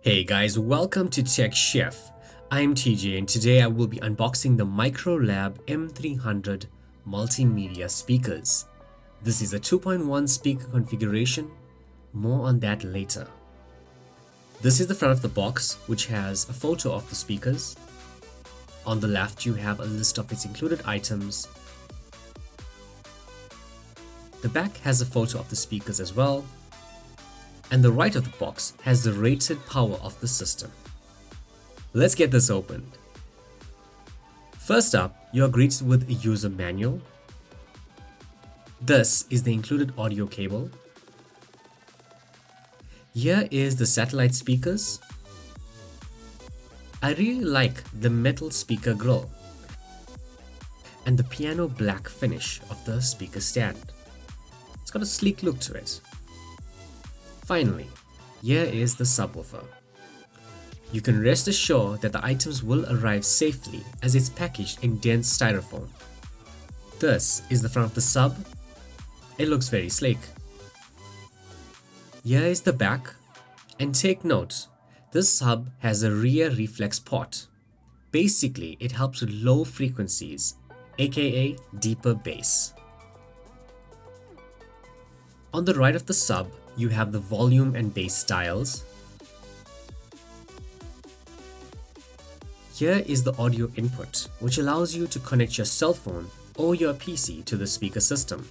Hey guys, welcome to Tech Chef. I'm TJ and today I will be unboxing the Microlab M300 multimedia speakers. This is a 2.1 speaker configuration, more on that later. This is the front of the box, which has a photo of the speakers. On the left you have a list of its included items. The back has a photo of the speakers as well. And the right of the box has the rated power of the system. Let's get this opened. First up, you are greeted with a user manual. This is the included audio cable. Here is the satellite speakers. I really like the metal speaker grill and the piano black finish of the speaker stand. It's got a sleek look to it. Finally, here is the subwoofer. You can rest assured that the items will arrive safely as it's packaged in dense styrofoam. This is the front of the sub. It looks very sleek. Here is the back, and take note, this sub has a rear reflex port. Basically, it helps with low frequencies, aka deeper bass. On the right of the sub, you have the volume and bass dials. Here is the audio input, which allows you to connect your cell phone or your PC to the speaker system.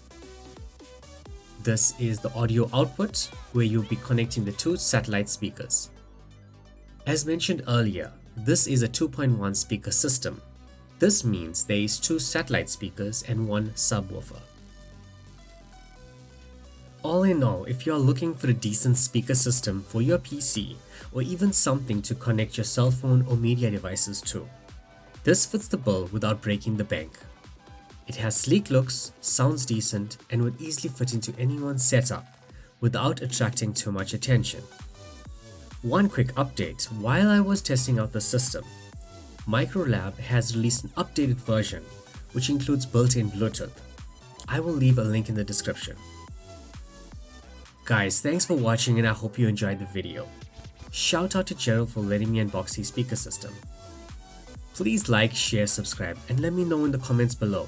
This is the audio output, where you'll be connecting the two satellite speakers. As mentioned earlier, this is a 2.1 speaker system. This means there is two satellite speakers and one subwoofer. All in all, if you are looking for a decent speaker system for your PC or even something to connect your cell phone or media devices to, this fits the bill without breaking the bank. It has sleek looks, sounds decent, and would easily fit into anyone's setup without attracting too much attention. One quick update: while I was testing out the system, Microlab has released an updated version which includes built-in Bluetooth. I will leave a link in the description. Guys, thanks for watching and I hope you enjoyed the video. Shout out to Gerald for letting me unbox his speaker system. Please like, share, subscribe, and let me know in the comments below.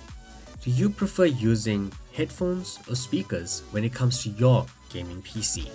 Do you prefer using headphones or speakers when it comes to your gaming PC?